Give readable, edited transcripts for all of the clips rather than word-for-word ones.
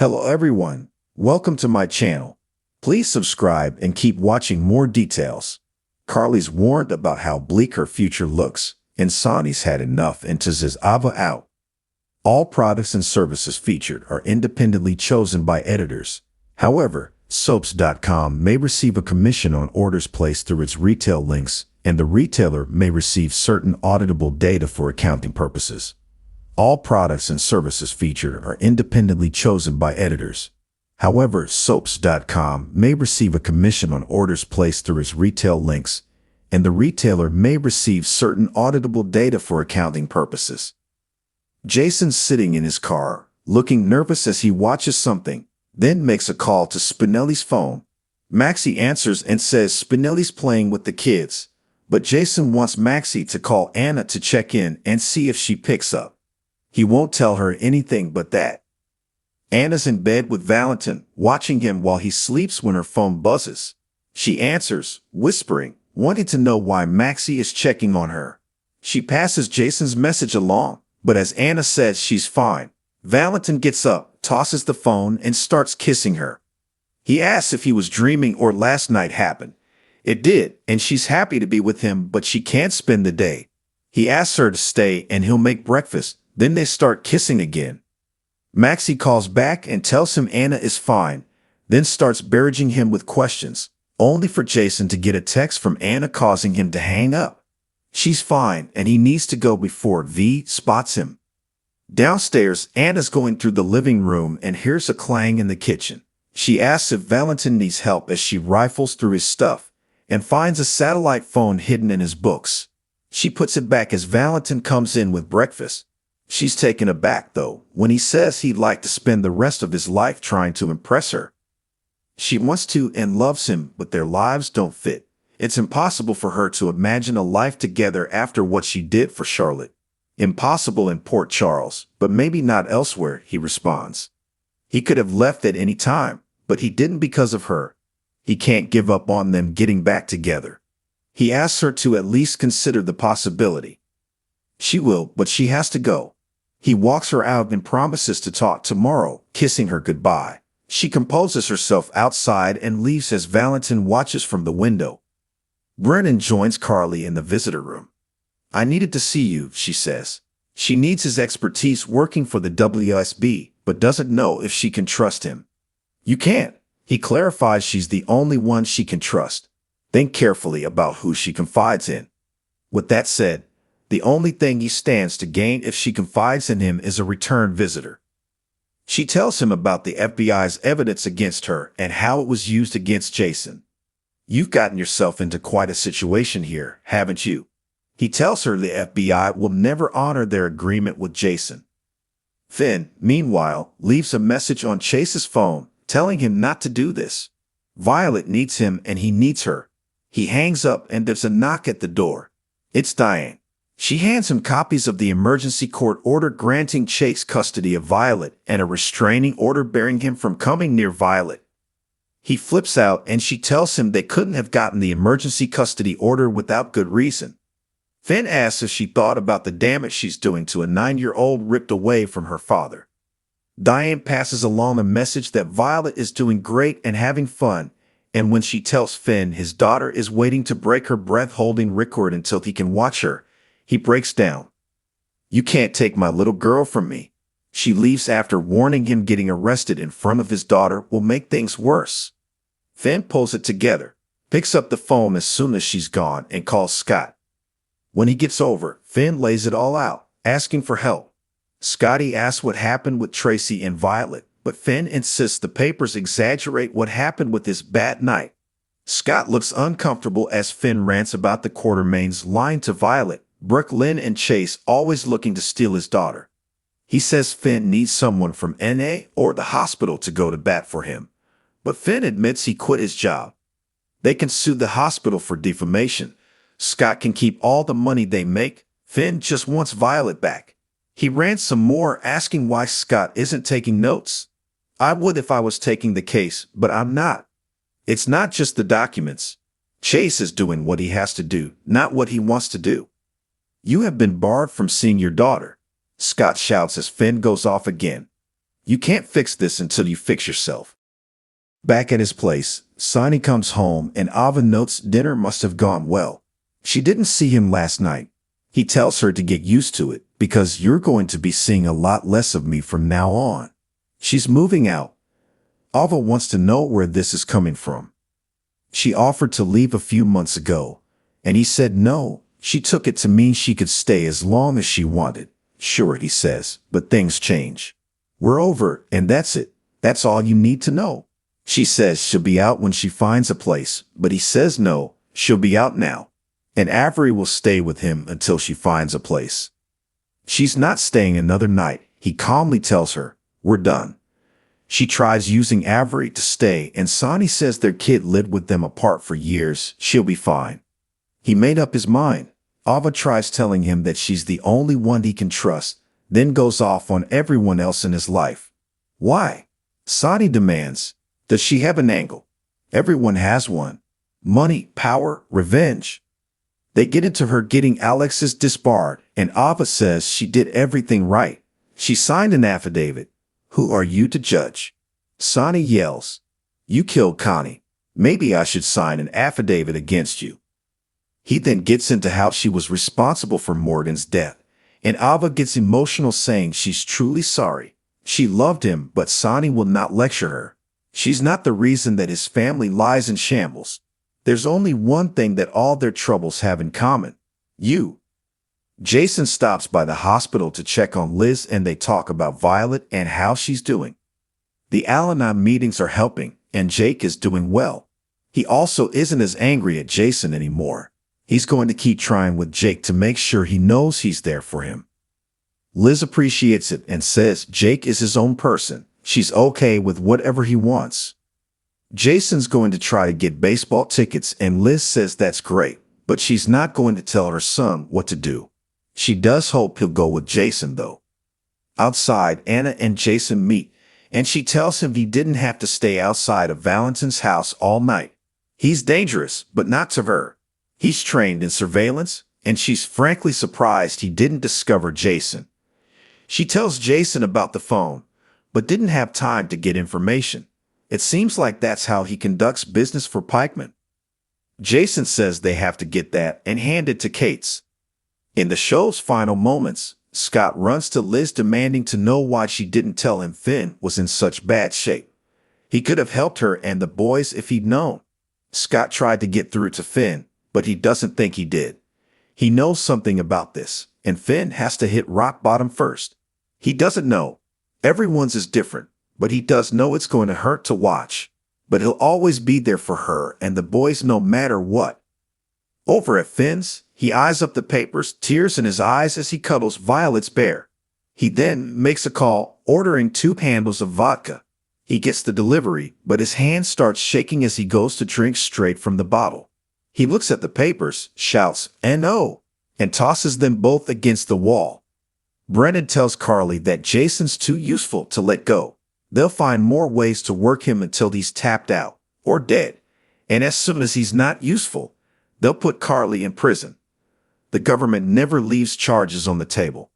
Hello everyone, welcome to my channel. Please subscribe and keep watching more details. Carly's warned about how bleak her future looks, and Sonny's had enough and says Ava out. All products and services featured are independently chosen by editors. However, soaps.com may receive a commission on orders placed through its retail links, and the retailer may receive certain auditable data for accounting purposes. All products and services featured are independently chosen by editors. However, soaps.com may receive a commission on orders placed through its retail links, and the retailer may receive certain auditable data for accounting purposes. Jason's sitting in his car, looking nervous as he watches something, then makes a call to Spinelli's phone. Maxie answers and says Spinelli's playing with the kids, but Jason wants Maxie to call Anna to check in and see if she picks up. He won't tell her anything but that. Anna's in bed with Valentin, watching him while he sleeps when her phone buzzes. She answers, whispering, wanting to know why Maxie is checking on her. She passes Jason's message along, but as Anna says she's fine, Valentin gets up, tosses the phone, and starts kissing her. He asks if he was dreaming or last night happened. It did, and she's happy to be with him, but she can't spend the day. He asks her to stay and he'll make breakfast. Then they start kissing again. Maxie calls back and tells him Anna is fine, then starts barraging him with questions, only for Jason to get a text from Anna causing him to hang up. She's fine and he needs to go before V spots him. Downstairs, Anna's going through the living room and hears a clang in the kitchen. She asks if Valentin needs help as she rifles through his stuff and finds a satellite phone hidden in his books. She puts it back as Valentin comes in with breakfast. She's taken aback, though, when he says he'd like to spend the rest of his life trying to impress her. She wants to and loves him, but their lives don't fit. It's impossible for her to imagine a life together after what she did for Charlotte. Impossible in Port Charles, but maybe not elsewhere, he responds. He could have left at any time, but he didn't because of her. He can't give up on them getting back together. He asks her to at least consider the possibility. She will, but she has to go. He walks her out and promises to talk tomorrow, kissing her goodbye. She composes herself outside and leaves as Valentin watches from the window. Brennan joins Carly in the visitor room. I needed to see you, she says. She needs his expertise working for the WSB, but doesn't know if she can trust him. You can't. He clarifies she's the only one she can trust. Think carefully about who she confides in. With that said, the only thing he stands to gain if she confides in him is a return visitor. She tells him about the FBI's evidence against her and how it was used against Jason. You've gotten yourself into quite a situation here, haven't you? He tells her the FBI will never honor their agreement with Jason. Finn, meanwhile, leaves a message on Chase's phone telling him not to do this. Violet needs him and he needs her. He hangs up and there's a knock at the door. It's Diane. She hands him copies of the emergency court order granting Chase custody of Violet and a restraining order barring him from coming near Violet. He flips out and she tells him they couldn't have gotten the emergency custody order without good reason. Finn asks if she thought about the damage she's doing to a 9-year-old ripped away from her father. Diane passes along a message that Violet is doing great and having fun, and when she tells Finn his daughter is waiting to break her breath holding Rickard until he can watch her, he breaks down. You can't take my little girl from me. She leaves after warning him getting arrested in front of his daughter will make things worse. Finn pulls it together, picks up the phone as soon as she's gone, and calls Scott. When he gets over, Finn lays it all out, asking for help. Scotty asks what happened with Tracy and Violet, but Finn insists the papers exaggerate what happened with his bad night. Scott looks uncomfortable as Finn rants about the Quartermaines lying to Violet, Brooke, Lynn, and Chase always looking to steal his daughter. He says Finn needs someone from NA or the hospital to go to bat for him, but Finn admits he quit his job. They can sue the hospital for defamation. Scott can keep all the money they make. Finn just wants Violet back. He rants some more, asking why Scott isn't taking notes. I would if I was taking the case, but I'm not. It's not just the documents. Chase is doing what he has to do, not what he wants to do. You have been barred from seeing your daughter, Scott shouts as Finn goes off again. You can't fix this until you fix yourself. Back at his place, Sonny comes home and Ava notes dinner must have gone well. She didn't see him last night. He tells her to get used to it because you're going to be seeing a lot less of me from now on. She's moving out. Ava wants to know where this is coming from. She offered to leave a few months ago, and he said no. She took it to mean she could stay as long as she wanted. Sure, he says, but things change. We're over, and that's it. That's all you need to know. She says she'll be out when she finds a place, but he says no, she'll be out now. And Avery will stay with him until she finds a place. She's not staying another night, he calmly tells her. We're done. She tries using Avery to stay, and Sonny says their kid lived with them apart for years. She'll be fine. He made up his mind. Ava tries telling him that she's the only one he can trust, then goes off on everyone else in his life. Why? Sonny demands. Does she have an angle? Everyone has one. Money, power, revenge. They get into her getting Alexis disbarred, and Ava says she did everything right. She signed an affidavit. Who are you to judge? Sonny yells. You killed Connie. Maybe I should sign an affidavit against you. He then gets into how she was responsible for Morgan's death, and Ava gets emotional saying she's truly sorry. She loved him, but Sonny will not lecture her. She's not the reason that his family lies in shambles. There's only one thing that all their troubles have in common. You. Jason stops by the hospital to check on Liz and they talk about Violet and how she's doing. The Al-Anon meetings are helping, and Jake is doing well. He also isn't as angry at Jason anymore. He's going to keep trying with Jake to make sure he knows he's there for him. Liz appreciates it and says Jake is his own person. She's okay with whatever he wants. Jason's going to try to get baseball tickets, and Liz says that's great, but she's not going to tell her son what to do. She does hope he'll go with Jason, though. Outside, Anna and Jason meet, and she tells him he didn't have to stay outside of Valentin's house all night. He's dangerous, but not to her. He's trained in surveillance, and she's frankly surprised he didn't discover Jason. She tells Jason about the phone, but didn't have time to get information. It seems like that's how he conducts business for Pikeman. Jason says they have to get that and hand it to Kate's. In the show's final moments, Scott runs to Liz demanding to know why she didn't tell him Finn was in such bad shape. He could have helped her and the boys if he'd known. Scott tried to get through to Finn, but he doesn't think he did. He knows something about this, and Finn has to hit rock bottom first. He doesn't know. Everyone's is different, but he does know it's going to hurt to watch. But he'll always be there for her and the boys no matter what. Over at Finn's, he eyes up the papers, tears in his eyes as he cuddles Violet's bear. He then makes a call, ordering 2 handles of vodka. He gets the delivery, but his hand starts shaking as he goes to drink straight from the bottle. He looks at the papers, shouts, "N.O.," and tosses them both against the wall. Brennan tells Carly that Jason's too useful to let go. They'll find more ways to work him until he's tapped out or dead. And as soon as he's not useful, they'll put Carly in prison. The government never leaves charges on the table.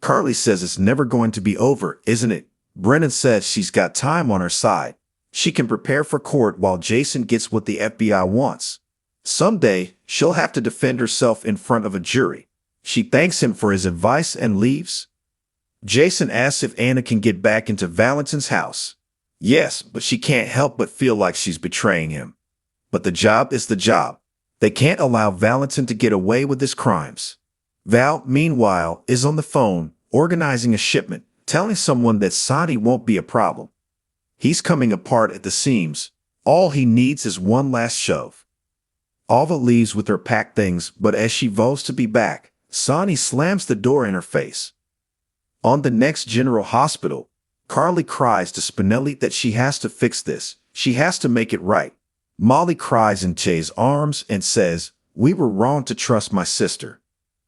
Carly says it's never going to be over, isn't it? Brennan says she's got time on her side. She can prepare for court while Jason gets what the FBI wants. Someday, she'll have to defend herself in front of a jury. She thanks him for his advice and leaves. Jason asks if Anna can get back into Valentin's house. Yes, but she can't help but feel like she's betraying him. But the job is the job. They can't allow Valentin to get away with his crimes. Val, meanwhile, is on the phone, organizing a shipment, telling someone that Sonny won't be a problem. He's coming apart at the seams. All he needs is one last shove. Ava leaves with her packed things, but as she vows to be back, Sonny slams the door in her face. On the next General Hospital, Carly cries to Spinelli that she has to fix this. She has to make it right. Molly cries in Che's arms and says, "We were wrong to trust my sister."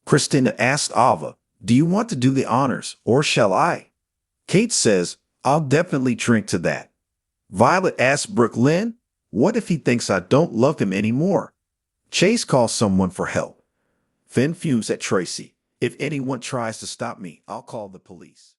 Christina asked Ava, "Do you want to do the honors, or shall I?" Kate says, "I'll definitely drink to that." Violet asks Brooklyn, "What if he thinks I don't love him anymore?" Chase calls someone for help. Finn fumes at Tracy. "If anyone tries to stop me, I'll call the police."